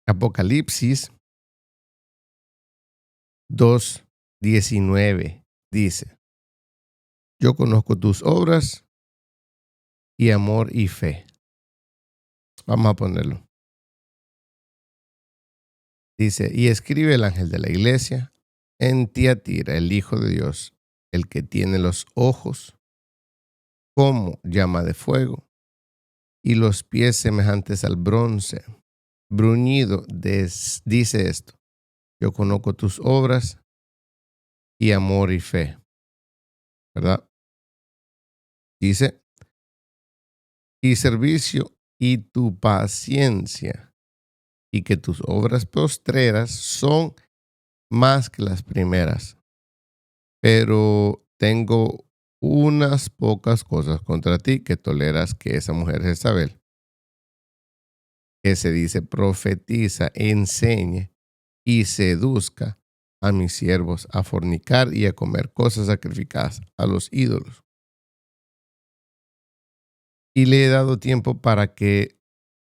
Apocalipsis 2:19 dice: Yo conozco tus obras y amor y fe. Vamos a ponerlo. Dice: y escribe el ángel de la iglesia en Tiatira, el Hijo de Dios, el que tiene los ojos como llama de fuego y los pies semejantes al bronce bruñido, dice esto: yo conozco tus obras y amor y fe, ¿verdad? Dice: y servicio y tu paciencia, y que tus obras postreras son más que las primeras. Pero tengo unas pocas cosas contra ti, que toleras que esa mujer Jezabel, que se dice profetiza, enseñe y seduzca a mis siervos a fornicar y a comer cosas sacrificadas a los ídolos. Y le he dado tiempo para que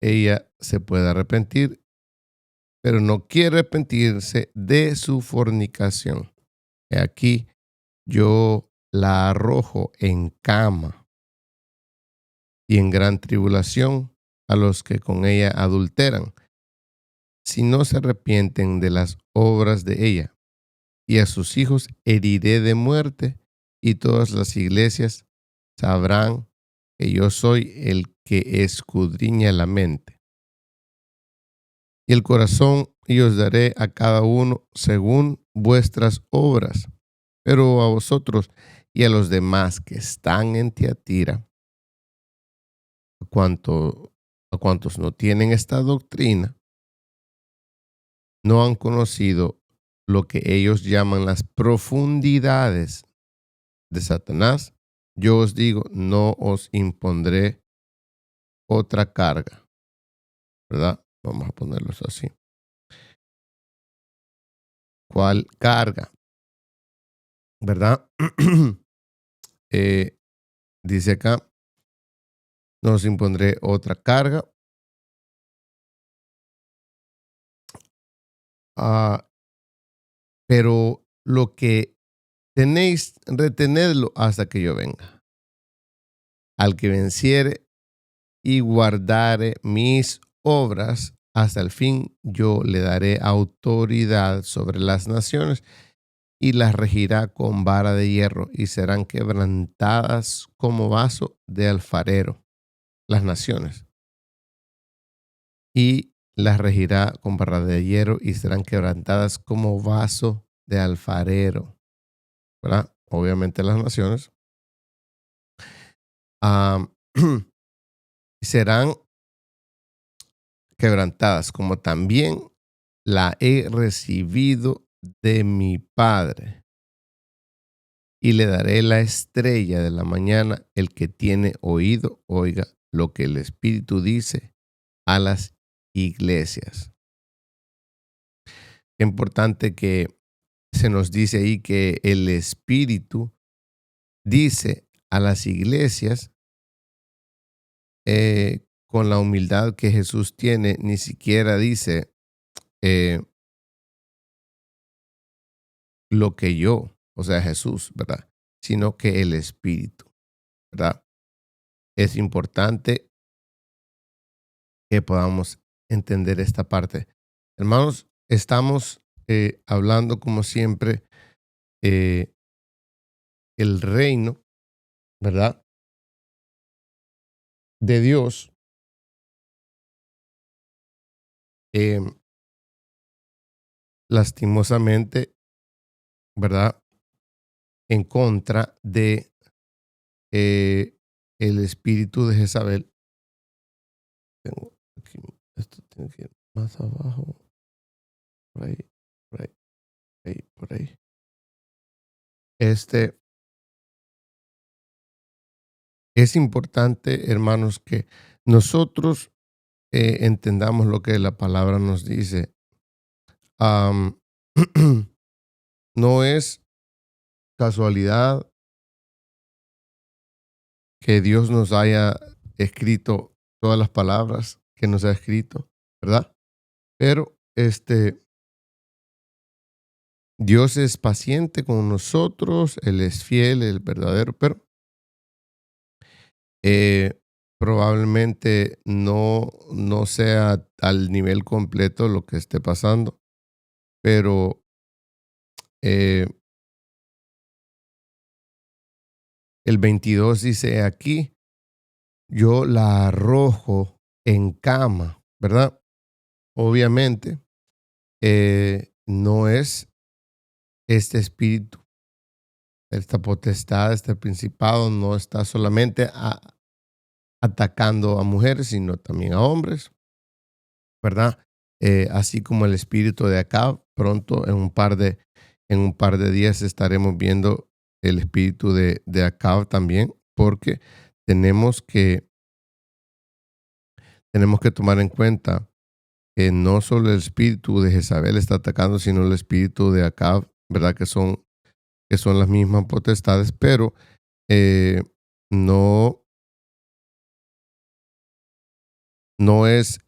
ella se pueda arrepentir, pero no quiere arrepentirse de su fornicación. He aquí, yo la arrojo en cama y en gran tribulación a los que con ella adulteran, si no se arrepienten de las obras de ella. Y a sus hijos heriré de muerte, y todas las iglesias sabrán que yo soy el que escudriña la mente y el corazón, y os daré a cada uno según vuestras obras. Pero a vosotros y a los demás que están en Tiatira, a cuantos no tienen esta doctrina, no han conocido lo que ellos llaman las profundidades de Satanás, yo os digo, no os impondré otra carga, ¿verdad? Vamos a ponerlos así. ¿Cuál carga? ¿Verdad? Dice acá, no os impondré otra carga. Pero lo que tenéis, retenedlo hasta que yo venga. Al que venciere y guardare mis obras hasta el fin, yo le daré autoridad sobre las naciones y las regirá con vara de hierro, y serán quebrantadas como vaso de alfarero las naciones. Y las regirá con vara de hierro y serán quebrantadas como vaso de alfarero, ¿verdad? Obviamente las naciones. Ah, serán quebrantadas como también la he recibido de mi Padre. Y le daré la estrella de la mañana. El que tiene oído, oiga lo que el Espíritu dice a las iglesias. Es importante que se nos dice ahí que el Espíritu dice a las iglesias con la humildad que Jesús tiene. Ni siquiera dice lo que yo, o sea, Jesús, ¿verdad? Sino que el Espíritu, ¿verdad? Es importante que podamos entender esta parte. Hermanos, estamos hablando como siempre eh, el reino, ¿verdad? De Dios. eh, Lastimosamente, ¿verdad? En contra de el espíritu de Jezabel. Tengo aquí, esto tiene que ir más abajo, por ahí, por ahí, por ahí. Es importante, hermanos, que nosotros entendamos lo que la palabra nos dice. Am, no es casualidad que Dios nos haya escrito todas las palabras que nos ha escrito, ¿verdad? Pero Dios es paciente con nosotros, Él es fiel, el verdadero, pero eh, probablemente no sea al nivel completo lo que esté pasando, pero eh, el 22 dice aquí, yo la arrojo en cama, ¿verdad? Obviamente, no es este espíritu, esta potestad, este principado, no está solamente atacando a mujeres, sino también a hombres, ¿verdad? Así como el espíritu de acá, pronto en un par de días estaremos viendo el espíritu de Acab también, porque tenemos que, tenemos que tomar en cuenta que no solo el espíritu de Jezabel está atacando, sino el espíritu de Acab, ¿verdad? Que son las mismas potestades, pero eh, no, no es,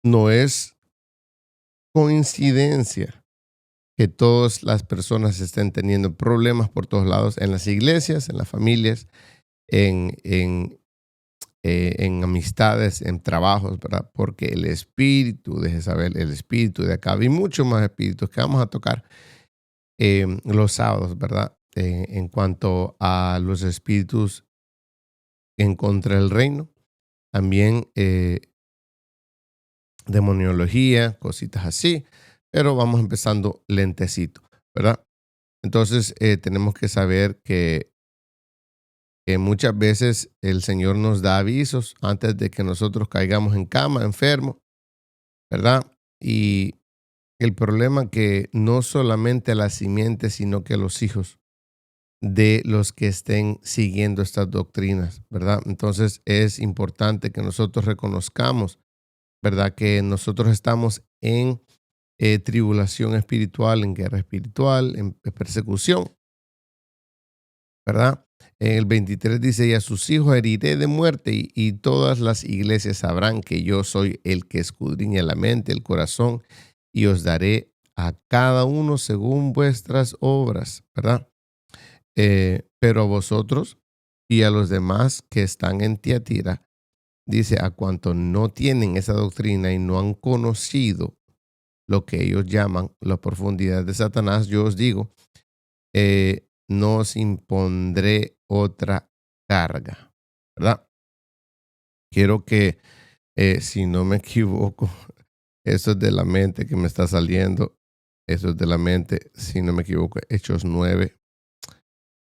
no es coincidencia que todas las personas estén teniendo problemas por todos lados, en las iglesias, en las familias, en amistades, en trabajos, ¿verdad? Porque el espíritu de Jezabel, el espíritu de Acab y muchos más espíritus que vamos a tocar los sábados, ¿verdad? En cuanto a los espíritus en contra del reino, también demoniología, cositas así, pero vamos empezando lentecito, ¿verdad? Entonces tenemos que saber que muchas veces el Señor nos da avisos antes de que nosotros caigamos en cama, enfermos, ¿verdad? Y el problema que no solamente la simiente, sino que los hijos de los que estén siguiendo estas doctrinas, ¿verdad? Entonces es importante que nosotros reconozcamos, ¿verdad? Que nosotros estamos en tribulación espiritual, en guerra espiritual, en persecución, ¿verdad? En el 23 dice, y a sus hijos heriré de muerte y todas las iglesias sabrán que yo soy el que escudriña la mente, el corazón, y os daré a cada uno según vuestras obras, ¿verdad? Pero a vosotros y a los demás que están en Tiatira, dice, a cuanto no tienen esa doctrina y no han conocido lo que ellos llaman la profundidad de Satanás, yo os digo, no os impondré otra carga, ¿verdad? Quiero que, si no me equivoco, eso es de la mente que me está saliendo, eso es de la mente, si no me equivoco, Hechos 9.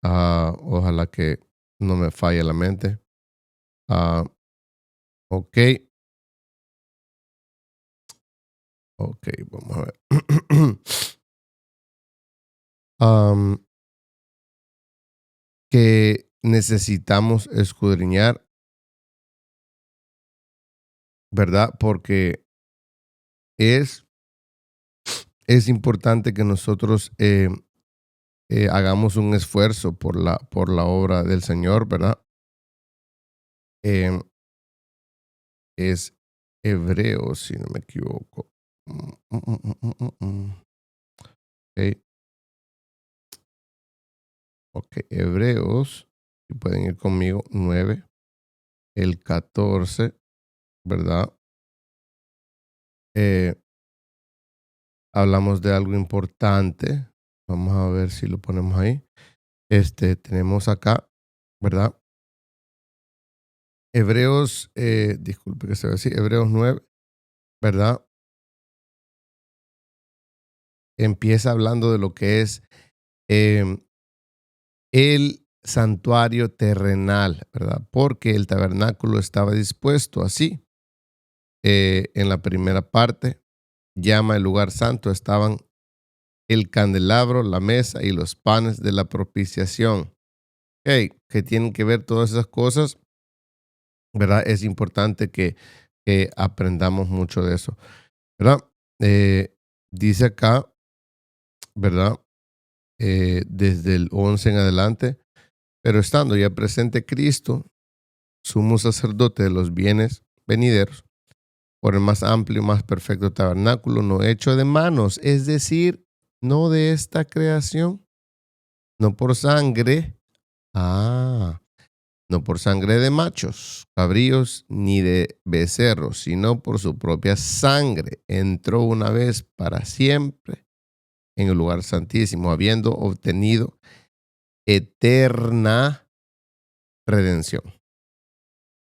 Ojalá que no me falle la mente. Ah, ok, ok, vamos a ver. Am, que necesitamos escudriñar, ¿verdad? Porque es, es importante que nosotros hagamos un esfuerzo por la obra del Señor, ¿verdad? Em, es Hebreos, si no me equivoco. Ok, ok, Hebreos, si pueden ir conmigo, 9, el 14, ¿verdad? Eh, hablamos de algo importante. Vamos a ver si lo ponemos ahí. Tenemos acá, ¿verdad? Hebreos, disculpe que se ve así, Hebreos 9, ¿verdad? Empieza hablando de lo que es em, el santuario terrenal, ¿verdad? Porque el tabernáculo estaba dispuesto así. En la primera parte, llama el lugar santo, estaban el candelabro, la mesa y los panes de la propiciación. Hey, que tienen que ver todas esas cosas, ¿verdad? Es importante que aprendamos mucho de eso, ¿verdad? Dice acá, ¿verdad? Desde el 11 en adelante, pero estando ya presente Cristo, sumo sacerdote de los bienes venideros, por el más amplio y más perfecto tabernáculo, no hecho de manos, es decir, no de esta creación, no por sangre, ah, no por sangre de machos, cabríos, ni de becerros, sino por su propia sangre, entró una vez para siempre en el lugar santísimo, habiendo obtenido eterna redención.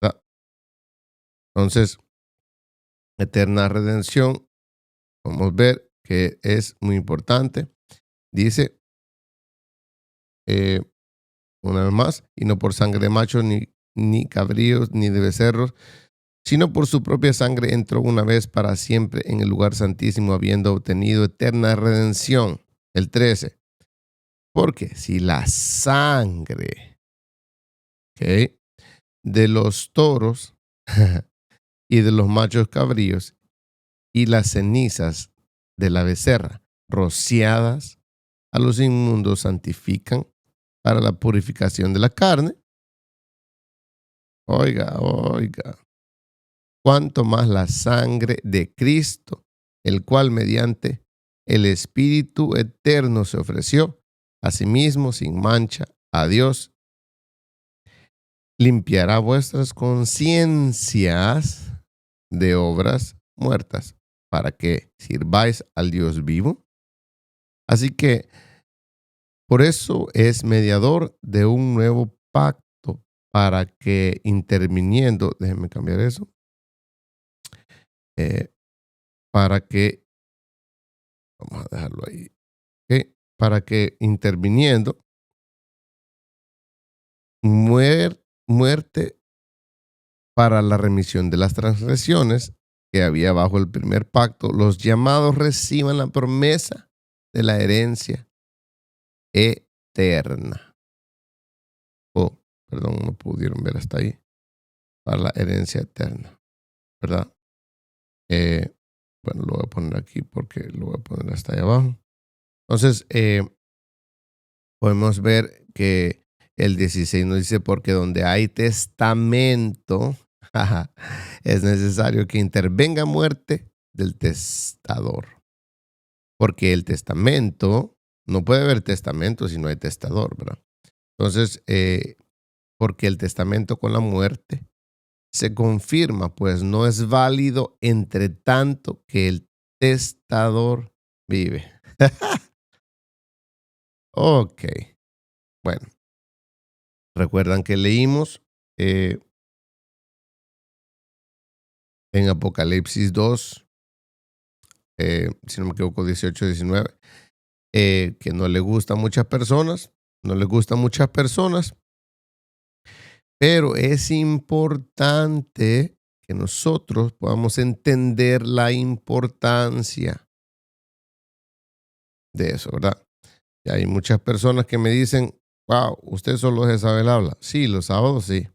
Ah, entonces, eterna redención, vamos a ver que es muy importante. Dice, eh, una vez más, y no por sangre de machos, ni cabríos, ni de becerros, sino por su propia sangre entró una vez para siempre en el lugar santísimo, habiendo obtenido eterna redención. El 13. Porque si la sangre, ¿ok?, de los toros y de los machos cabríos y las cenizas de la becerra rociadas a los inmundos santifican para la purificación de la carne, oiga, cuanto más la sangre de Cristo, el cual mediante el Espíritu eterno se ofreció a sí mismo sin mancha a Dios, limpiará vuestras conciencias de obras muertas para que sirváis al Dios vivo. Así que por eso es mediador de un nuevo pacto para que interviniendo, déjenme cambiar eso, eh, para que, vamos a dejarlo ahí, ¿ok?, para que interviniendo muerte para la remisión de las transgresiones que había bajo el primer pacto, los llamados reciban la promesa de la herencia eterna. Oh, perdón, no pudieron ver hasta ahí. Para la herencia eterna, ¿verdad? Bueno, lo voy a poner aquí porque lo voy a poner hasta ahí abajo. Entonces, podemos ver que el 16 nos dice, porque donde hay testamento, es necesario que intervenga muerte del testador. Porque el testamento, no puede haber testamento si no hay testador, ¿verdad? Entonces, porque el testamento con la muerte se confirma, pues no es válido entre tanto que el testador vive. Ok, bueno, recuerdan que leímos en Apocalipsis 2, si no me equivoco, 18, 19, que no le gusta a muchas personas, pero es importante que nosotros podamos entender la importancia de eso, ¿verdad? Y hay muchas personas que me dicen, wow, usted solo de Jezabel habla. Sí, los sábados sí,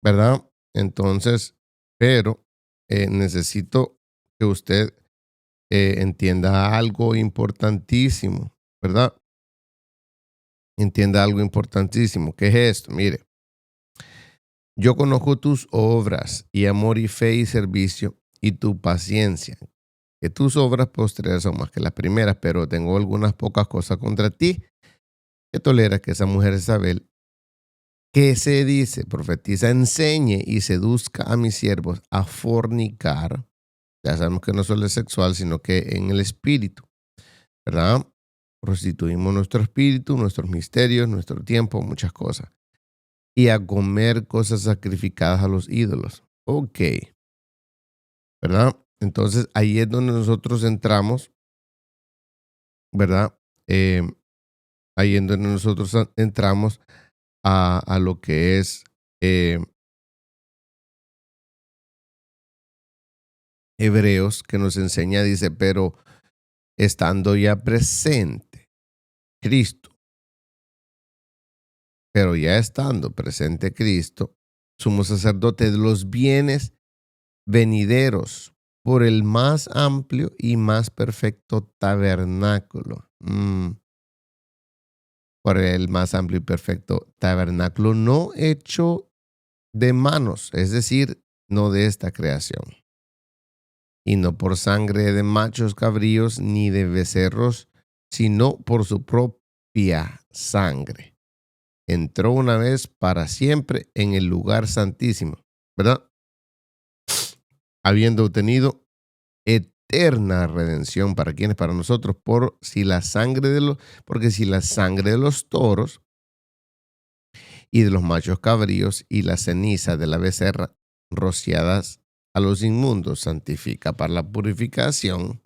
¿verdad? Entonces, pero necesito que usted entienda algo importantísimo, ¿verdad? Entienda algo importantísimo. ¿Qué es esto? Mire, yo conozco tus obras y amor y fe y servicio y tu paciencia, que tus obras postreras son más que las primeras, pero tengo algunas pocas cosas contra ti, que toleras que esa mujer Isabel, que se dice, profetiza, enseñe y seduzca a mis siervos a fornicar. Ya sabemos que no solo es sexual, sino que en el espíritu, ¿verdad? Prostituimos nuestro espíritu, nuestros misterios, nuestro tiempo, muchas cosas. Y a comer cosas sacrificadas a los ídolos. Ok, ¿verdad? Entonces ahí es donde nosotros entramos, ¿verdad? Ahí es donde nosotros entramos a lo que es Hebreos, que nos enseña, dice, pero estando ya presente Cristo, pero ya estando presente Cristo, somos sacerdote de los bienes venideros por el más amplio y más perfecto tabernáculo. Por el más amplio y perfecto tabernáculo no hecho de manos, es decir, no de esta creación. y no por sangre de machos cabríos ni de becerros, sino por su propia sangre. Entró una vez para siempre en el lugar santísimo, ¿verdad? Habiendo obtenido eterna redención para quienes, para nosotros, porque si la sangre de los toros y de los machos cabríos y la ceniza de la becerra rociadas a los inmundos santifica para la purificación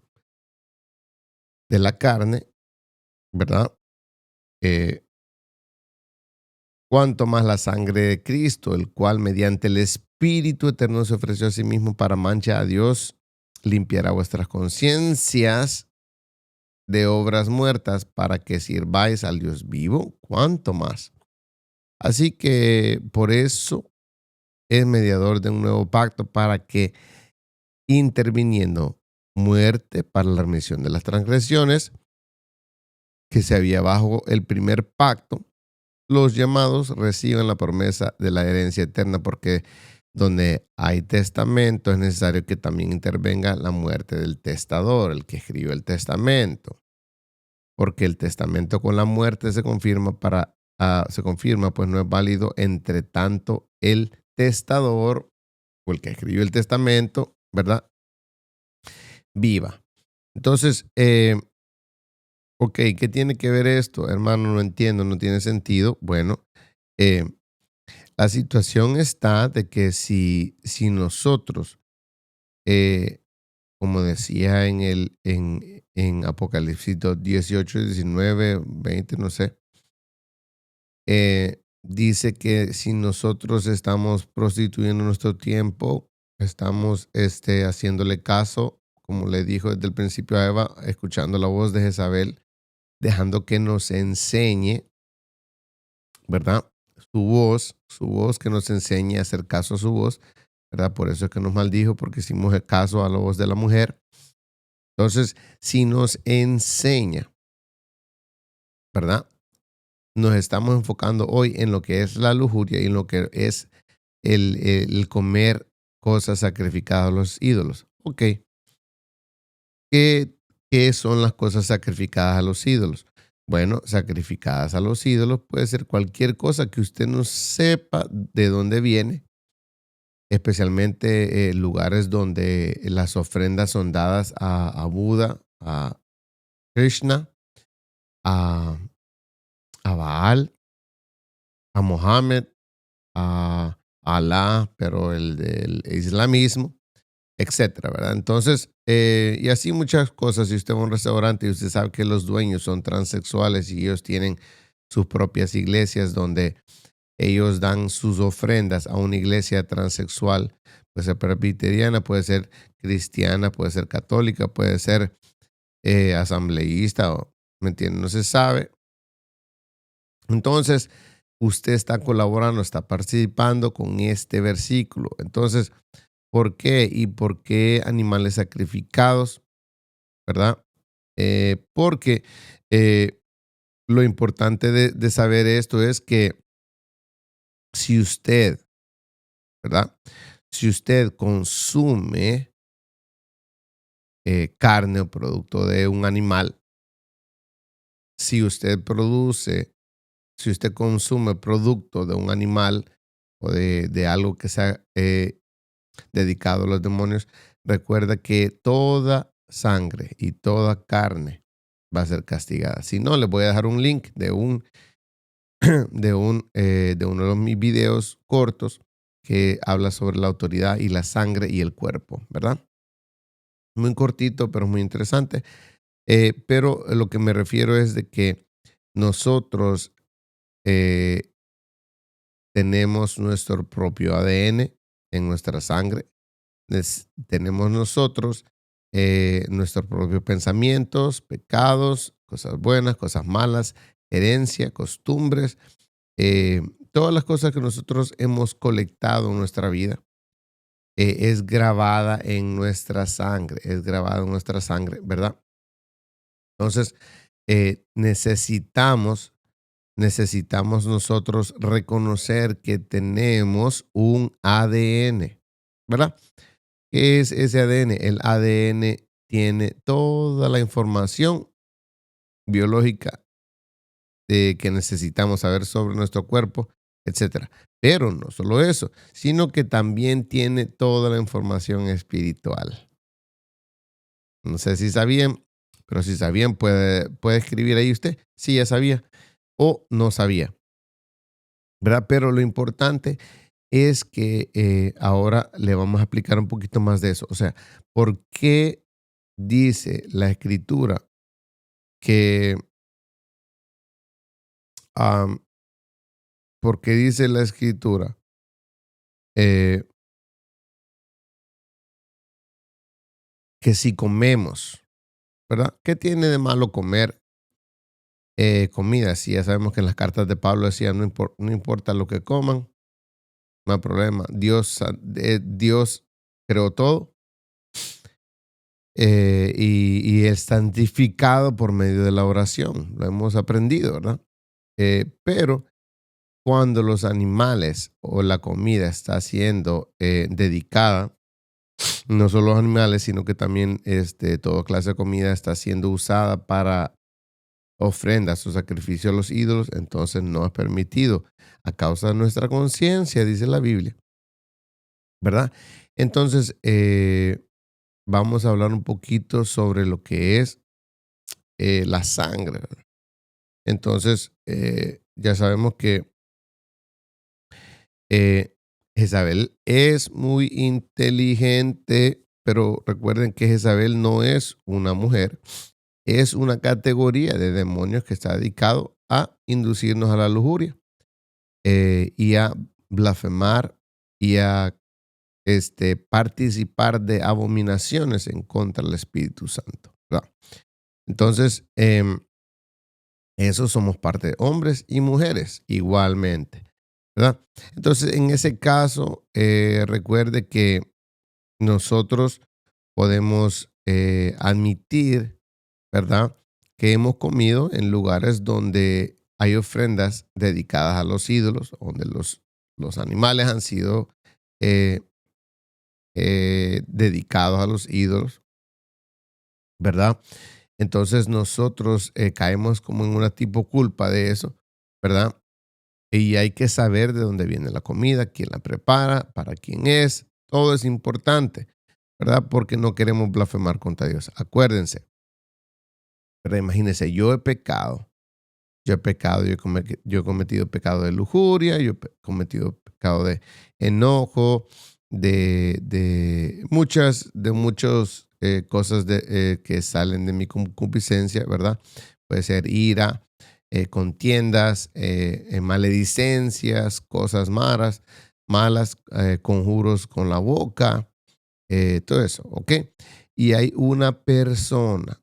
de la carne, ¿verdad? Eh, Cuanto más la sangre de Cristo, el cual mediante el Espíritu Eterno se ofreció a sí mismo para mancha a Dios, limpiará vuestras conciencias de obras muertas para que sirváis al Dios vivo, cuanto más. Así que por eso es mediador de un nuevo pacto para que, interviniendo muerte para la remisión de las transgresiones que se había bajo el primer pacto, los llamados reciban la promesa de la herencia eterna, porque donde hay testamento es necesario que también intervenga la muerte del testador, el que escribió el testamento, porque el testamento con la muerte se confirma, pues no es válido entre tanto el testador o el que escribió el testamento, ¿verdad? Viva. Entonces, ok, ¿qué tiene que ver esto? Hermano, no entiendo, no tiene sentido. Bueno, eh, la situación está de que si nosotros, eh, como decía en Apocalipsis 18, 19, 20, no sé, dice que si nosotros estamos prostituyendo nuestro tiempo, estamos haciéndole caso, como le dijo desde el principio a Eva, escuchando la voz de Jezabel, dejando que nos enseñe, ¿verdad? Su voz que nos enseñe a hacer caso a su voz, ¿verdad? Por eso es que nos maldijo, porque hicimos el caso a la voz de la mujer. Entonces, si nos enseña, ¿verdad? Nos estamos enfocando hoy en lo que es la lujuria y en lo que es el comer cosas sacrificadas a los ídolos. Ok, ¿qué son las cosas sacrificadas a los ídolos? Bueno, sacrificadas a los ídolos puede ser cualquier cosa que usted no sepa de dónde viene, especialmente lugares donde las ofrendas son dadas a Buda, a Krishna, a, a Baal, a Mohammed, a Alá, pero el del islamismo, etcétera, ¿verdad? Entonces, y así muchas cosas. Si usted va a un restaurante y usted sabe que los dueños son transexuales y ellos tienen sus propias iglesias donde ellos dan sus ofrendas a una iglesia transexual, puede ser presbiteriana, puede ser cristiana, puede ser católica, puede ser asambleísta, ¿me entiende? No se sabe. Entonces, usted está colaborando, está participando con este versículo. Entonces, ¿por qué? ¿Y por qué animales sacrificados? ¿Verdad? Porque lo importante de saber esto es que si usted, ¿verdad? Si usted consume carne o producto de un animal, si usted produce, si usted consume producto de un animal o de algo que sea dedicado a los demonios, recuerda que toda sangre y toda carne va a ser castigada. Si no, les voy a dejar un link de uno de mis videos cortos que habla sobre la autoridad y la sangre y el cuerpo, ¿verdad? Muy cortito, pero muy interesante. Pero lo que me refiero es de que nosotros eh, tenemos nuestro propio ADN en nuestra sangre. Tenemos nosotros nuestros propios pensamientos, pecados, cosas buenas, cosas malas, herencia, costumbres, eh, todas las cosas que nosotros hemos colectado en nuestra vida. Es grabada en nuestra sangre, es grabada en nuestra sangre, ¿verdad? Entonces, necesitamos nosotros reconocer que tenemos un ADN, ¿verdad? ¿Qué es ese ADN? El ADN tiene toda la información biológica que necesitamos saber sobre nuestro cuerpo, etcétera. Pero no solo eso, sino que también tiene toda la información espiritual. No sé si sabían, pero si sabían, puede escribir ahí usted si ya sabía o no sabía, ¿verdad? Pero lo importante es que ahora le vamos a explicar un poquito más de eso. O sea, ¿por qué dice la escritura que, am, por qué dice la escritura eh, que si comemos, ¿verdad? ¿Qué tiene de malo comer comida? Si ya sabemos que en las cartas de Pablo decía, no importa lo que coman, no hay problema. Dios creó todo y es santificado por medio de la oración. Lo hemos aprendido, ¿verdad? Pero cuando los animales o la comida está siendo dedicada, no solo los animales, sino que también toda clase de comida está siendo usada para ofrendas o sacrificio a los ídolos, entonces no es permitido a causa de nuestra conciencia, dice la Biblia, ¿verdad? Entonces, vamos a hablar un poquito sobre lo que es la sangre, ¿verdad? Entonces, ya sabemos que Eh, Jezabel es muy inteligente, pero recuerden que Jezabel no es una mujer, es una categoría de demonios que está dedicado a inducirnos a la lujuria y a blasfemar y a participar de abominaciones en contra del Espíritu Santo, ¿verdad? Entonces, eso somos parte de hombres y mujeres igualmente, ¿verdad? Entonces, en ese caso, recuerde que nosotros podemos admitir, ¿verdad? Que hemos comido en lugares donde hay ofrendas dedicadas a los ídolos, donde los animales han sido eh, dedicados a los ídolos, ¿verdad? Entonces nosotros caemos como en una tipo culpa de eso, ¿verdad? Y hay que saber de dónde viene la comida, quién la prepara, para quién es. Todo es importante, ¿verdad? Porque no queremos blasfemar contra Dios. Acuérdense, pero imagínense, yo he pecado, yo he cometido pecado de lujuria, yo he cometido pecado de enojo, de muchas cosas que salen de mi concupiscencia, ¿verdad? Puede ser ira, contiendas, maledicencias, cosas malas, conjuros con la boca, todo eso, ¿ok? Y hay una persona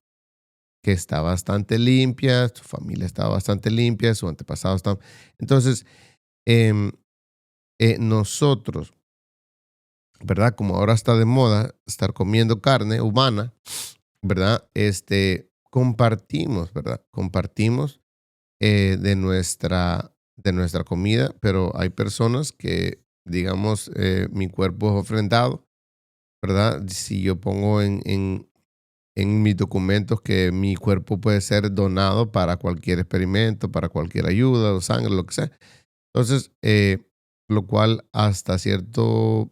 que está bastante limpia, su familia está bastante limpia, su antepasado está. Entonces, em, nosotros, ¿verdad? Como ahora está de moda estar comiendo carne humana, ¿verdad? Compartimos, ¿verdad? Compartimos de nuestra comida, pero hay personas que, digamos, mi cuerpo es ofrendado, ¿verdad? Si yo pongo en mis documentos que mi cuerpo puede ser donado para cualquier experimento, para cualquier ayuda o sangre, lo que sea. Entonces, lo cual hasta cierto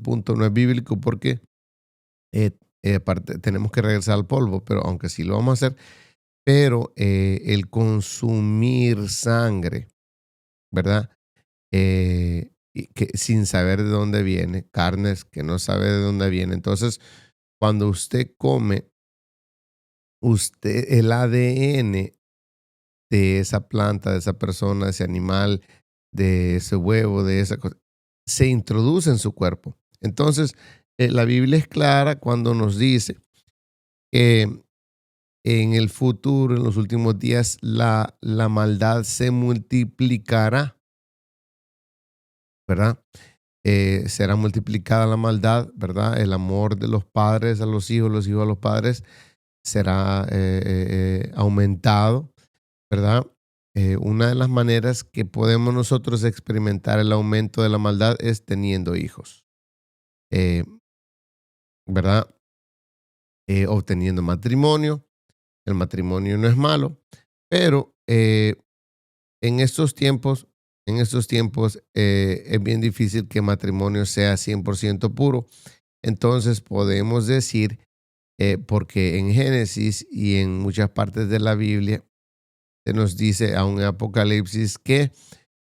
punto no es bíblico porque aparte, tenemos que regresar al polvo, pero aunque sí lo vamos a hacer, pero el consumir sangre, ¿verdad? Y que sin saber de dónde viene, carnes que no sabe de dónde viene. Entonces, cuando usted come, el ADN de esa planta, de esa persona, de ese animal, de ese huevo, de esa cosa, se introduce en su cuerpo. Entonces, la Biblia es clara cuando nos dice que en el futuro, en los últimos días, la maldad se multiplicará, ¿verdad? Será multiplicada la maldad, ¿verdad? El amor de los padres a los hijos a los padres será aumentado, ¿verdad? Una de las maneras que podemos nosotros experimentar el aumento de la maldad es teniendo hijos. eh, ¿verdad? Obteniendo matrimonio. El matrimonio no es malo, pero en estos tiempos, es bien difícil que matrimonio sea 100% puro. Entonces podemos decir, porque en Génesis y en muchas partes de la Biblia se nos dice, aún en Apocalipsis, que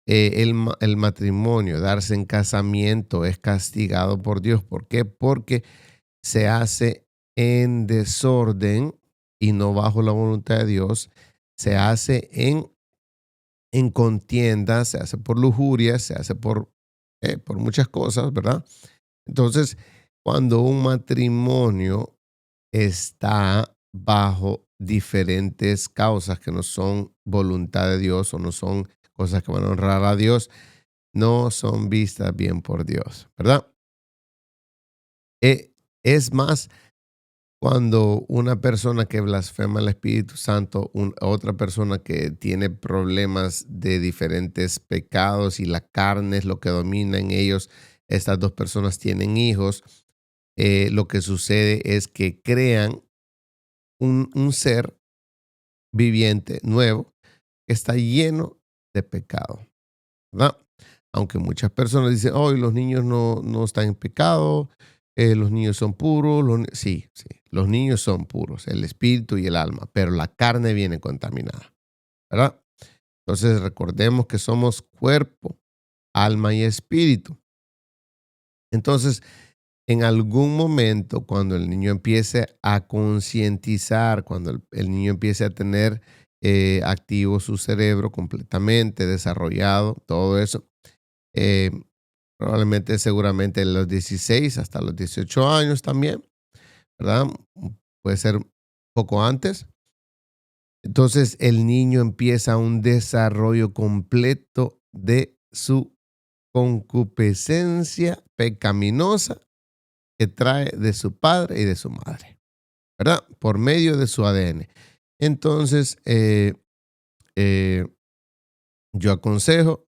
el matrimonio, darse en casamiento, es castigado por Dios. ¿Por qué? Porque se hace en desorden y no bajo la voluntad de Dios. Se hace en contienda, se hace por lujuria, se hace por muchas cosas, ¿verdad? Entonces, cuando un matrimonio está bajo diferentes causas que no son voluntad de Dios o no son cosas que van a honrar a Dios, no son vistas bien por Dios, ¿verdad? Es más, cuando una persona que blasfema al Espíritu Santo, otra persona que tiene problemas de diferentes pecados y la carne es lo que domina en ellos, estas dos personas tienen hijos, lo que sucede es que crean un ser viviente nuevo que está lleno de pecado, ¿verdad? Aunque muchas personas dicen, hoy los niños no están en pecado, los niños son puros. Sí, sí, los niños son puros, el espíritu y el alma, pero la carne viene contaminada, ¿verdad? Entonces recordemos que somos cuerpo, alma y espíritu. Entonces, en algún momento, cuando el niño empiece a concientizar, cuando el niño empiece a tener activo su cerebro completamente desarrollado, todo eso, eh, probablemente, seguramente en los 16 hasta los 18 años también, ¿verdad? Puede ser poco antes. Entonces el niño empieza un desarrollo completo de su concupiscencia pecaminosa que trae de su padre y de su madre, ¿verdad? Por medio de su ADN. Entonces, eh, yo aconsejo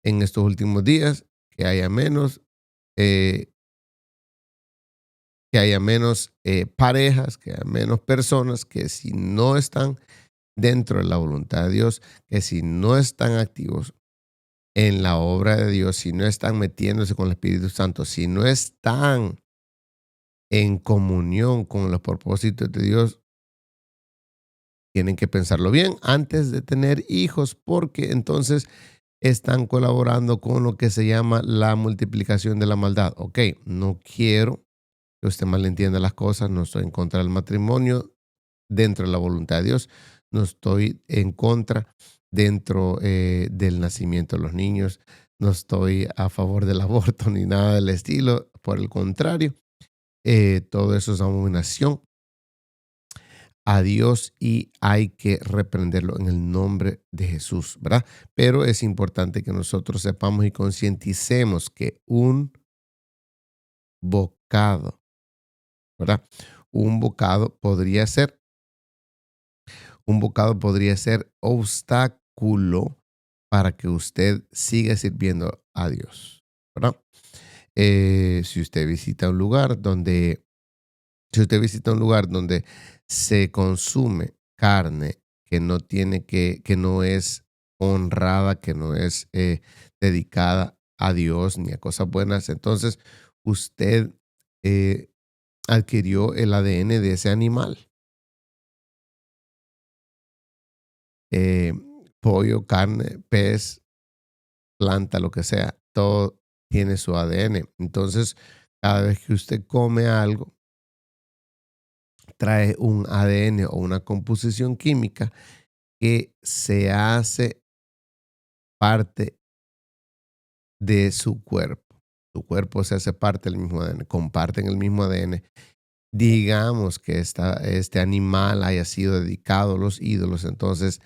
en estos últimos días que haya menos eh, parejas, que haya menos personas que si no están dentro de la voluntad de Dios, que si no están activos en la obra de Dios, si no están metiéndose con el Espíritu Santo, si no están en comunión con los propósitos de Dios, tienen que pensarlo bien antes de tener hijos, porque entonces están colaborando con lo que se llama la multiplicación de la maldad. Ok, no quiero que usted malentienda las cosas, no estoy en contra del matrimonio dentro de la voluntad de Dios, no estoy en contra dentro del nacimiento de los niños, no estoy a favor del aborto ni nada del estilo, por el contrario, todo eso es abominación a Dios y hay que reprenderlo en el nombre de Jesús, ¿verdad? Pero es importante que nosotros sepamos y concienticemos que bocado, ¿verdad? Un bocado podría ser un bocado podría ser obstáculo para que usted siga sirviendo a Dios, ¿verdad? Si usted visita un lugar donde, si usted visita un lugar donde se consume carne que no es honrada, que no es dedicada a Dios ni a cosas buenas, entonces usted eh, adquirió el ADN de ese animal. eh, Pollo, carne, pez, planta, lo que sea, todo tiene su ADN. Entonces, cada vez que usted come algo, trae un ADN o una composición química que se hace parte de su cuerpo. Su cuerpo se hace parte del mismo ADN, comparten el mismo ADN. Digamos que este animal haya sido dedicado a los ídolos, entonces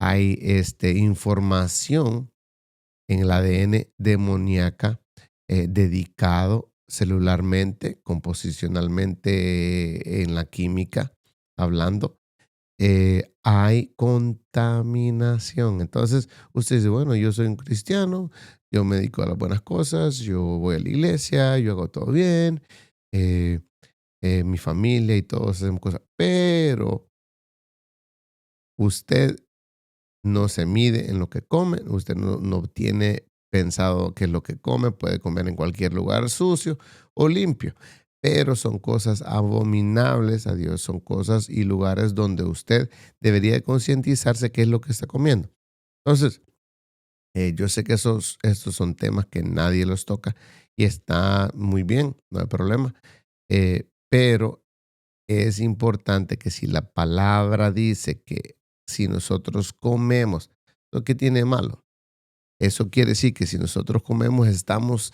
hay información en el ADN demoníaca dedicado celularmente, composicionalmente, en la química, hablando. hay contaminación. Entonces, usted dice, bueno, yo soy un cristiano, yo me dedico a las buenas cosas, yo voy a la iglesia, yo hago todo bien, eh, mi familia y todos hacemos cosas, pero usted no se mide en lo que come, usted no tiene pensado qué es lo que come, puede comer en cualquier lugar sucio o limpio, pero son cosas abominables a Dios, son cosas y lugares donde usted debería de concientizarse qué es lo que está comiendo. Entonces, yo sé que estos son temas que nadie los toca y está muy bien, no hay problema, pero es importante que si la palabra dice que si nosotros comemos, ¿lo que tiene de malo? Eso quiere decir que si nosotros comemos, estamos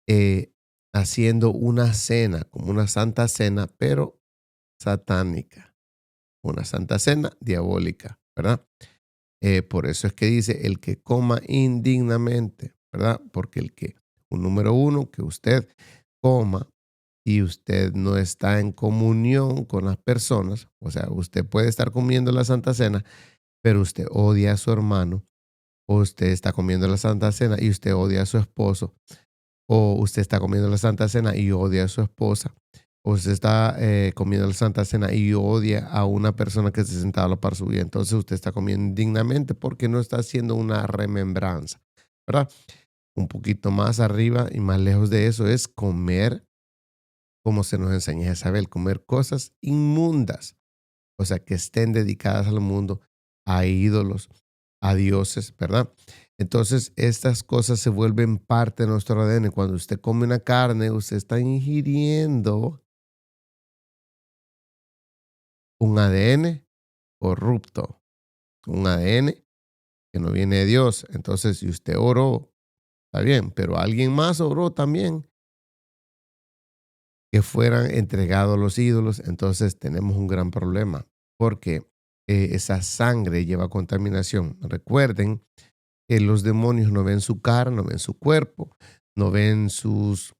eh, haciendo una cena, como una santa cena, pero satánica, una santa cena diabólica, ¿verdad? Por eso es que dice el que coma indignamente, ¿verdad? Porque un número uno, que usted coma y usted no está en comunión con las personas, o sea, usted puede estar comiendo la Santa Cena, pero usted odia a su hermano, o usted está comiendo la Santa Cena y usted odia a su esposo, o usted está comiendo la Santa Cena y odia a su esposa, o usted está comiendo la Santa Cena y odia a una persona que se sentaba a la par suya. Entonces usted está comiendo indignamente porque no está haciendo una remembranza, ¿verdad? Un poquito más arriba y más lejos de eso es comer como se nos enseña Isabel, comer cosas inmundas, o sea, que estén dedicadas al mundo, a ídolos, a dioses, ¿verdad? Entonces, estas cosas se vuelven parte de nuestro ADN. Cuando usted come una carne, usted está ingiriendo un ADN corrupto, un ADN que no viene de Dios. Entonces, si usted oró, está bien, pero alguien más oró también que fueran entregados a los ídolos, entonces tenemos un gran problema porque esa sangre lleva contaminación. Recuerden que los demonios no ven su cara, no ven su cuerpo, no ven sus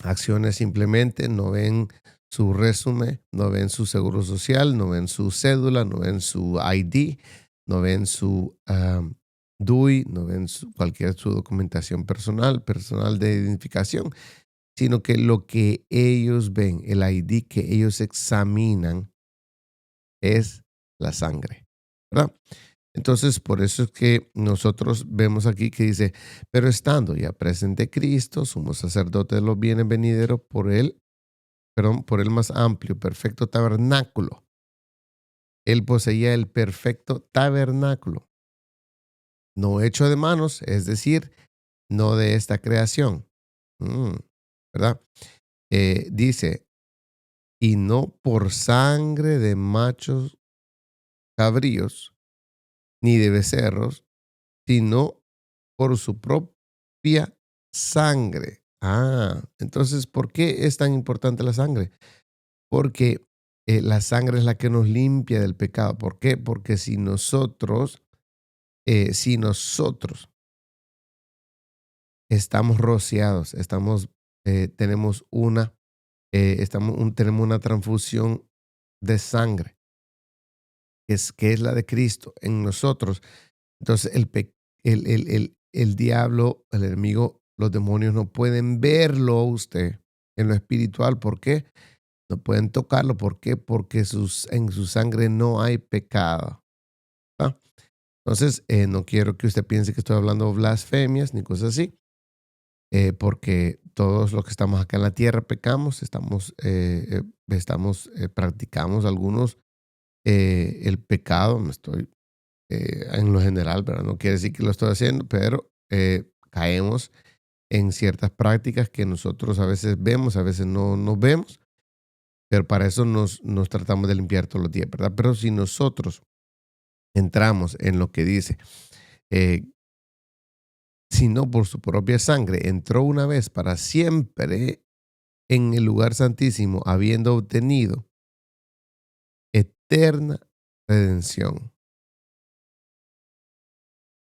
acciones simplemente, no ven su resumen, no ven su seguro social, no ven su cédula, no ven su ID, no ven su DUI, no ven cualquier su documentación personal de identificación, sino que lo que ellos ven, el ID que ellos examinan es la sangre, ¿verdad? Entonces, por eso es que nosotros vemos aquí que dice, pero estando ya presente Cristo, sumo sacerdote de los bienes venideros por el más amplio, perfecto tabernáculo. Él poseía el perfecto tabernáculo, no hecho de manos, es decir, no de esta creación. Mm, ¿Verdad? Dice, y no por sangre de machos cabríos ni de becerros, sino por su propia sangre. Entonces, ¿por qué es tan importante la sangre? Porque la sangre es la que nos limpia del pecado. ¿Por qué? Porque si nosotros estamos rociados, tenemos tenemos una transfusión de sangre, que es la de Cristo en nosotros. Entonces, el diablo, el enemigo, los demonios no pueden verlo a usted en lo espiritual. ¿Por qué? No pueden tocarlo. ¿Por qué? Porque en su sangre no hay pecado. ¿Va? Entonces, no quiero que usted piense que estoy hablando blasfemias ni cosas así, porque todos los que estamos acá en la tierra pecamos, practicamos algunos el pecado. No estoy en lo general, pero no quiere decir que lo estoy haciendo, pero caemos en ciertas prácticas que nosotros a veces vemos, a veces no nos vemos, pero para eso nos tratamos de limpiar todos los días, ¿verdad? Pero si nosotros entramos en lo que dice, eh, si no por su propia sangre, entró una vez para siempre en el lugar santísimo, habiendo obtenido eterna redención.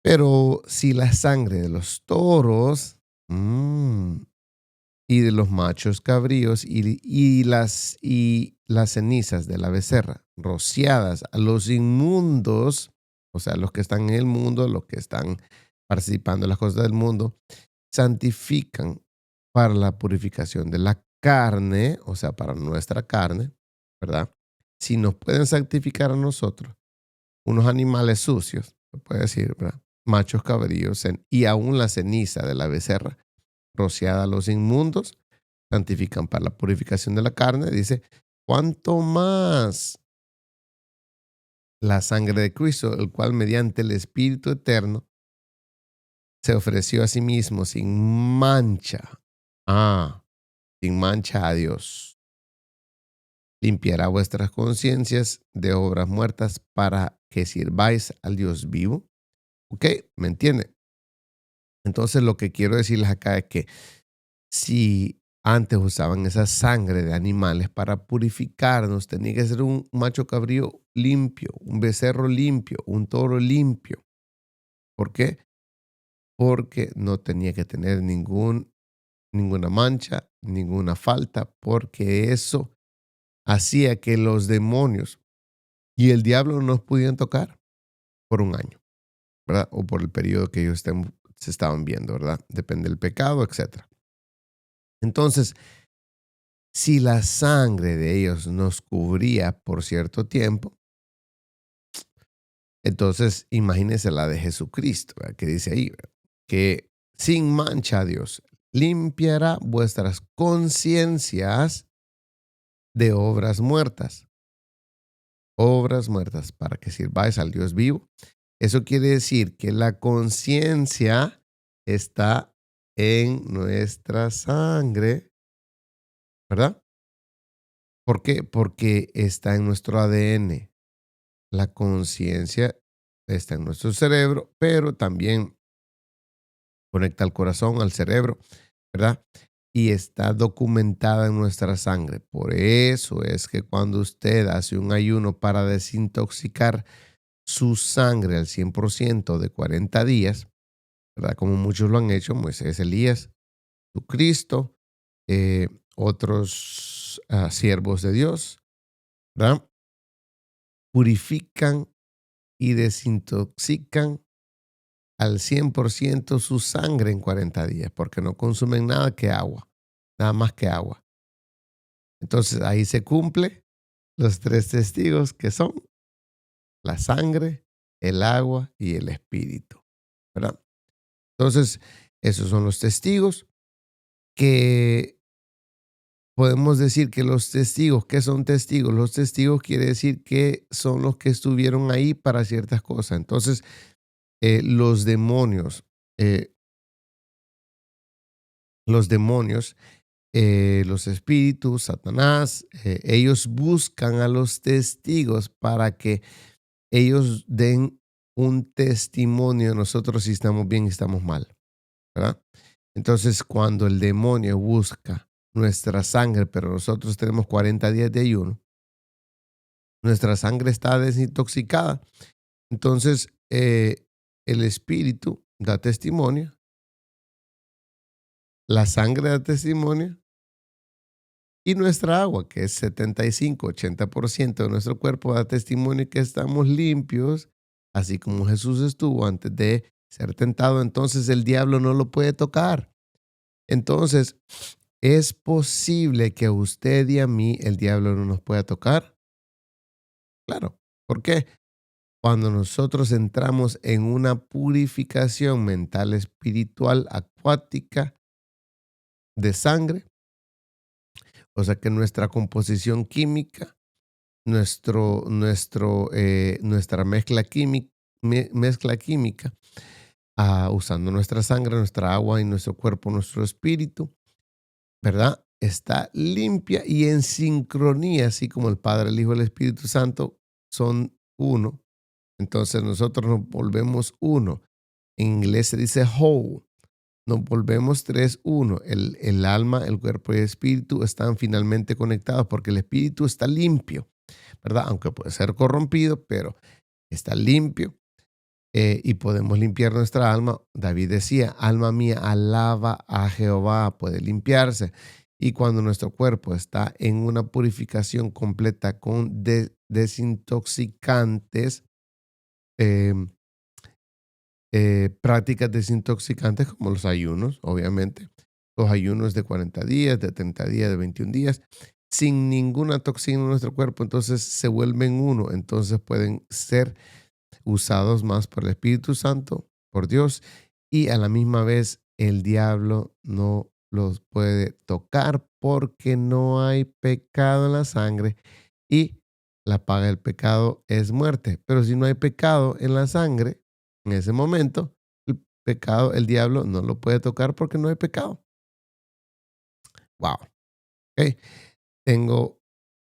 Pero si la sangre de los toros y de los machos cabríos y las cenizas de la becerra rociadas a los inmundos, o sea, los que están en el mundo, los que están participando en las cosas del mundo, santifican para la purificación de la carne, o sea, para nuestra carne, ¿verdad? Si nos pueden santificar a nosotros, unos animales sucios, se puede decir, ¿verdad? Machos cabríos y aún la ceniza de la becerra rociada a los inmundos, santifican para la purificación de la carne. Dice, ¿cuánto más la sangre de Cristo, el cual mediante el Espíritu eterno se ofreció a sí mismo sin mancha? Sin mancha a Dios. Limpiará vuestras conciencias de obras muertas para que sirváis al Dios vivo. ¿Ok? ¿Me entiende? Entonces lo que quiero decirles acá es que si antes usaban esa sangre de animales para purificarnos, tenía que ser un macho cabrío limpio, un becerro limpio, un toro limpio. ¿Por qué? Porque no tenía que tener ninguna mancha, ninguna falta, porque eso hacía que los demonios y el diablo no nos pudieran tocar por un año, ¿verdad? O por el periodo que ellos se estaban viendo, ¿verdad? Depende del pecado, etcétera. Entonces, si la sangre de ellos nos cubría por cierto tiempo, entonces imagínense la de Jesucristo, ¿verdad? Que dice ahí, ¿verdad? Que sin mancha Dios limpiará vuestras conciencias de obras muertas para que sirváis al Dios vivo. Eso quiere decir que la conciencia está en nuestra sangre, ¿verdad? ¿Por qué? Porque está en nuestro ADN. La conciencia está en nuestro cerebro, pero también conecta al corazón, al cerebro, ¿verdad? Y está documentada en nuestra sangre. Por eso es que cuando usted hace un ayuno para desintoxicar su sangre al 100% de 40 días, ¿verdad? Como muchos lo han hecho, Moisés, Elías, Jesucristo, eh, otros siervos de Dios, ¿verdad? Purifican y desintoxican al 100% su sangre en 40 días, porque no consumen nada que agua, nada más que agua. Entonces ahí se cumple los tres testigos que son la sangre, el agua y el espíritu, ¿verdad? Entonces, esos son los testigos que podemos decir que los testigos, ¿qué son testigos? Los testigos quiere decir que son los que estuvieron ahí para ciertas cosas. Entonces, los demonios, eh, los espíritus, Satanás, ellos buscan a los testigos para que ellos den un testimonio de nosotros si estamos bien y estamos mal, ¿verdad? Entonces, cuando el demonio busca nuestra sangre, pero nosotros tenemos 40 días de ayuno, nuestra sangre está desintoxicada. Entonces, el espíritu da testimonio, la sangre da testimonio y nuestra agua, que es 75-80% de nuestro cuerpo, da testimonio que estamos limpios, así como Jesús estuvo antes de ser tentado. Entonces, el diablo no lo puede tocar. Entonces, ¿es posible que a usted y a mí el diablo no nos pueda tocar? Claro. ¿Por qué? Cuando nosotros entramos en una purificación mental, espiritual, acuática de sangre, o sea que nuestra composición química, nuestra mezcla química, usando nuestra sangre, nuestra agua y nuestro cuerpo, nuestro espíritu, ¿verdad? Está limpia y en sincronía, así como el Padre, el Hijo y el Espíritu Santo son uno. Entonces nosotros nos volvemos uno. En inglés se dice whole. Nos volvemos tres, uno. El alma, el cuerpo y el espíritu están finalmente conectados porque el espíritu está limpio, ¿verdad? Aunque puede ser corrompido, pero está limpio. Y podemos limpiar nuestra alma. David decía, alma mía, alaba a Jehová, puede limpiarse. Y cuando nuestro cuerpo está en una purificación completa con desintoxicantes, eh, prácticas desintoxicantes como los ayunos, obviamente, los ayunos de 40 días, de 30 días, de 21 días, sin ninguna toxina en nuestro cuerpo, entonces se vuelven uno, entonces pueden ser usados más por el Espíritu Santo, por Dios, y a la misma vez el diablo no los puede tocar porque no hay pecado en la sangre y la paga del pecado es muerte. Pero si no hay pecado en la sangre, en ese momento, el pecado, el diablo no lo puede tocar porque no hay pecado. Wow. Ok. Tengo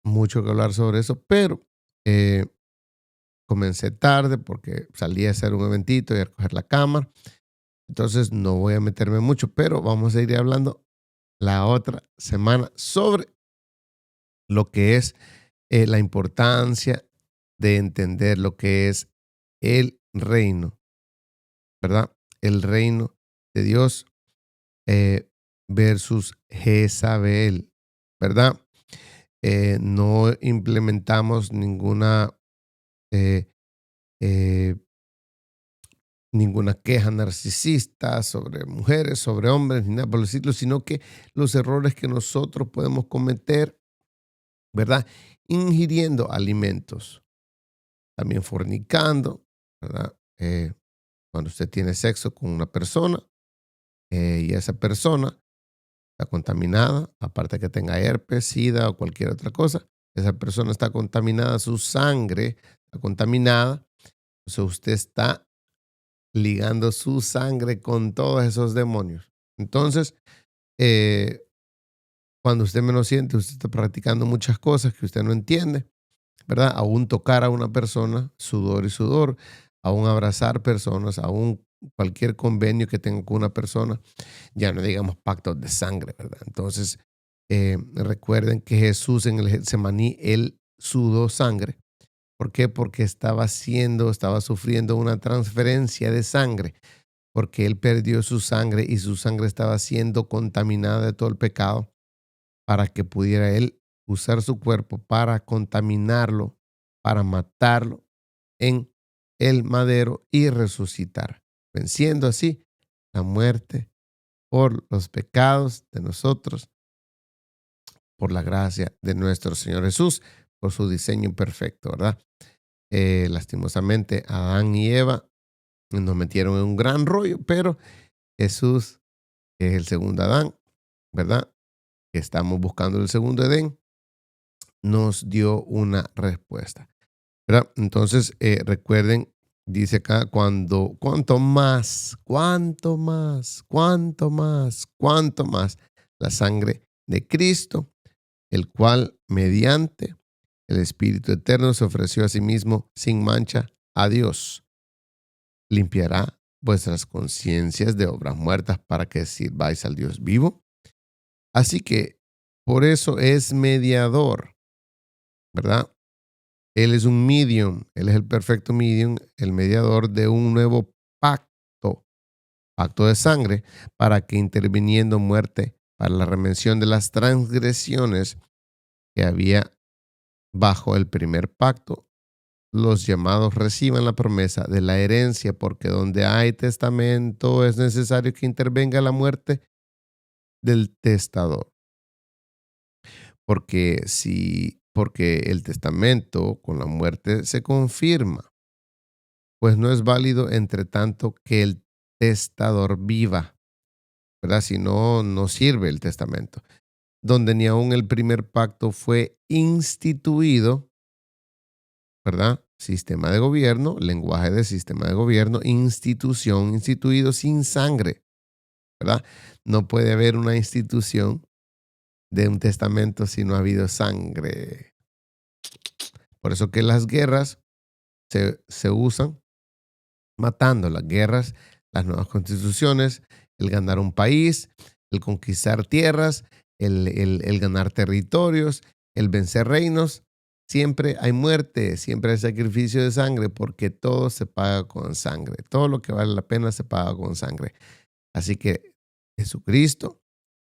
mucho que hablar sobre eso, pero eh, comencé tarde porque salí a hacer un eventito y a recoger la cámara. Entonces no voy a meterme mucho, pero vamos a ir hablando la otra semana sobre lo que es la importancia de entender lo que es el reino, ¿verdad? El reino de Dios versus Jezabel, ¿verdad? No implementamos eh, eh, ninguna queja narcisista sobre mujeres, sobre hombres, ni nada por el estilo, sino que los errores que nosotros podemos cometer, ¿verdad? Ingiriendo alimentos, también fornicando, ¿verdad? Cuando usted tiene sexo con una persona y esa persona está contaminada, aparte que tenga herpes, sida o cualquier otra cosa, esa persona está contaminada, su sangre está contaminada, entonces usted está ligando su sangre con todos esos demonios. Entonces, eh, cuando usted menos siente, usted está practicando muchas cosas que usted no entiende, ¿verdad? Aún tocar a una persona, sudor y sudor, aún abrazar personas, aún cualquier convenio que tenga con una persona, ya no digamos pactos de sangre, ¿verdad? Entonces, recuerden que Jesús en el Getsemaní, él sudó sangre. ¿Por qué? Porque estaba sufriendo una transferencia de sangre, porque él perdió su sangre y su sangre estaba siendo contaminada de todo el pecado para que pudiera él usar su cuerpo para contaminarlo, para matarlo en el madero y resucitar, venciendo así la muerte por los pecados de nosotros, por la gracia de nuestro Señor Jesús, por su diseño perfecto, ¿verdad? Lastimosamente, Adán y Eva nos metieron en un gran rollo, pero Jesús, que es el segundo Adán, ¿verdad? Que estamos buscando el segundo Edén, nos dio una respuesta, ¿verdad? Entonces, recuerden, dice acá, cuanto más la sangre de Cristo, el cual mediante el Espíritu Eterno se ofreció a sí mismo sin mancha a Dios, limpiará vuestras conciencias de obras muertas para que sirváis al Dios vivo. Así que por eso es mediador, ¿verdad? Él es un medium, él es el perfecto medium, el mediador de un nuevo pacto, pacto de sangre, para que interviniendo muerte para la remención de las transgresiones que había bajo el primer pacto, los llamados reciban la promesa de la herencia, porque donde hay testamento es necesario que intervenga la muerte del testador. Porque el testamento con la muerte se confirma, pues no es válido entre tanto que el testador viva, ¿verdad? Si no, no sirve el testamento. Donde ni aun el primer pacto fue instituido, ¿verdad? Sistema de gobierno, lenguaje de sistema de gobierno, institución, instituido sin sangre, ¿verdad? No puede haber una institución de un testamento si no ha habido sangre. Por eso que las guerras se usan matando, las guerras, las nuevas constituciones, el ganar un país, el conquistar tierras, el ganar territorios, el vencer reinos. Siempre hay muerte, siempre hay sacrificio de sangre, porque todo se paga con sangre. Todo lo que vale la pena se paga con sangre. Así que Jesucristo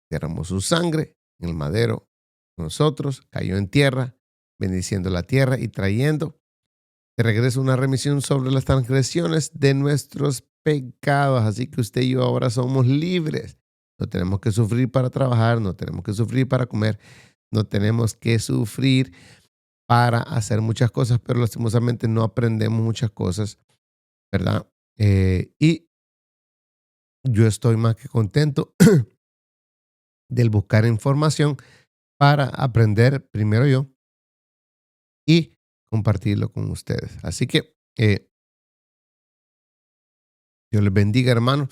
derramó su sangre en el madero con nosotros, cayó en tierra, bendiciendo la tierra y trayendo de regreso una remisión sobre las transgresiones de nuestros pecados. Así que usted y yo ahora somos libres. No tenemos que sufrir para trabajar, no tenemos que sufrir para comer, no tenemos que sufrir para hacer muchas cosas, pero lastimosamente no aprendemos muchas cosas, ¿verdad? Y yo estoy más que contento del buscar información para aprender primero yo y compartirlo con ustedes. Así que Dios les bendiga, hermanos.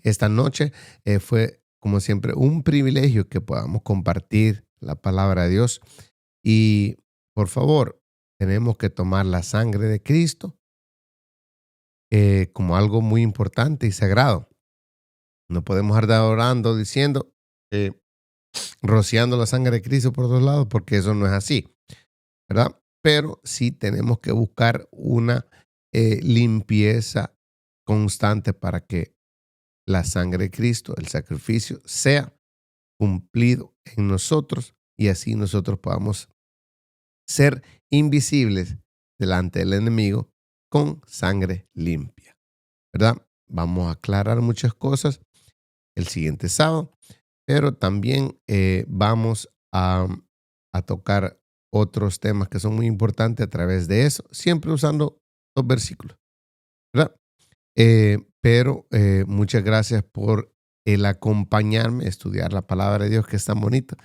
Esta noche fue, como siempre, un privilegio que podamos compartir la palabra de Dios. Y, por favor, tenemos que tomar la sangre de Cristo como algo muy importante y sagrado. No podemos andar orando diciendo, rociando la sangre de Cristo por todos lados, porque eso no es así, ¿verdad? Pero sí tenemos que buscar una limpieza constante para que la sangre de Cristo, el sacrificio, sea cumplido en nosotros y así nosotros podamos ser invisibles delante del enemigo con sangre limpia, ¿verdad? Vamos a aclarar muchas cosas el siguiente sábado, pero también vamos a tocar otros temas que son muy importantes a través de eso, siempre usando los versículos, ¿verdad? Pero muchas gracias por el acompañarme a estudiar la palabra de Dios, que es tan bonita.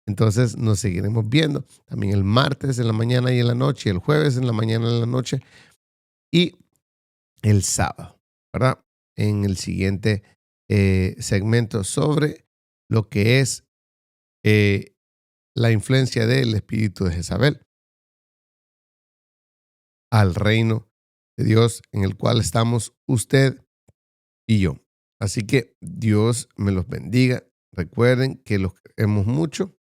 Entonces nos seguiremos viendo también el martes en la mañana y en la noche, el jueves en la mañana y en la noche y el sábado, ¿verdad? En el siguiente segmento sobre lo que es la influencia del espíritu de Jezabel al reino de Dios en el cual estamos usted y yo. Así que Dios me los bendiga. Recuerden que los queremos mucho,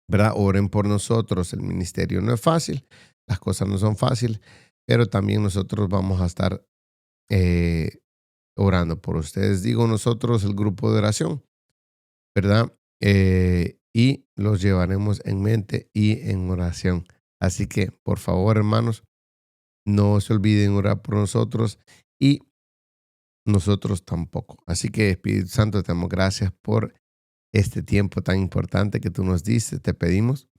¿verdad? Oren por nosotros. El ministerio no es fácil, las cosas no son fáciles, pero también nosotros vamos a estar orando por ustedes. Digo nosotros, el grupo de oración, ¿verdad? Y los llevaremos en mente y en oración. Así que, por favor, hermanos, no se olviden orar por nosotros y nosotros tampoco. Así que, Espíritu Santo, te damos gracias por este tiempo tan importante que tú nos diste. Te pedimos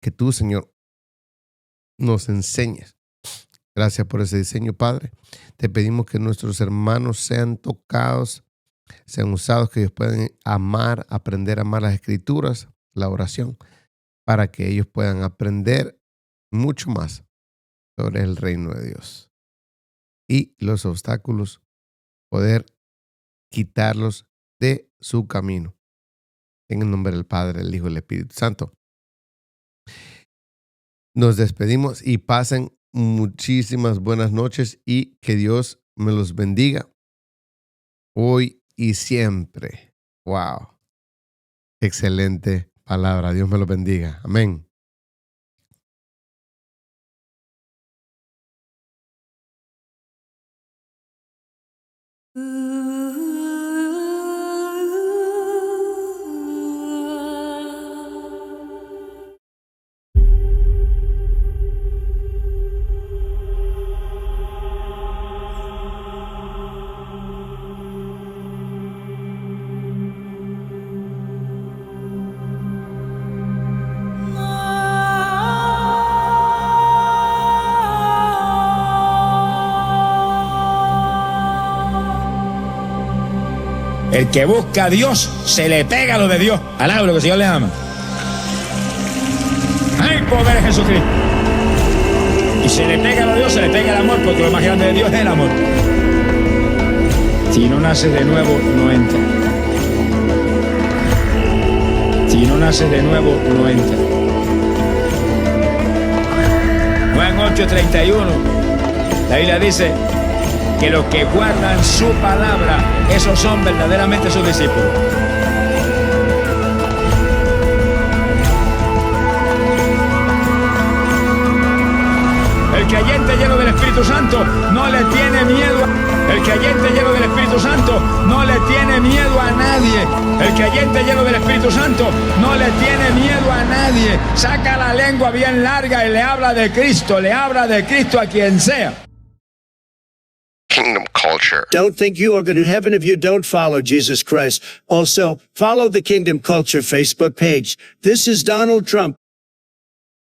que tú, Señor, nos enseñes. Gracias por ese diseño, Padre. Te pedimos que nuestros hermanos sean tocados, sean usados, que ellos puedan amar, aprender a amar las Escrituras, la oración, para que ellos puedan aprender mucho más sobre el reino de Dios y los obstáculos, poder quitarlos de su camino. En el nombre del Padre, del Hijo y del Espíritu Santo. Nos despedimos y pasen muchísimas buenas noches y que Dios me los bendiga hoy y siempre. Wow. Excelente palabra. Dios me los bendiga. Amén. El que busca a Dios se le pega lo de Dios. Alaba lo que el Señor le ama. ¡Ay, poder de Jesucristo! Y se le pega lo de Dios, se le pega el amor, porque lo más grande de Dios es el amor. Si no naces de nuevo, no entra. Si no naces de nuevo, no entra. Juan 8:31, la Biblia dice que los que guardan su palabra, esos son verdaderamente sus discípulos. El creyente lleno del Espíritu Espíritu Santo no le tiene miedo. El creyente lleno del Espíritu Santo no le tiene miedo a nadie. El creyente lleno del Espíritu Santo no le tiene miedo a nadie. Saca la lengua bien larga y le habla de Cristo a quien sea. Kingdom culture. Don't think you are going to heaven if you don't follow Jesus Christ. Also, follow the Kingdom Culture Facebook page. This is Donald Trump.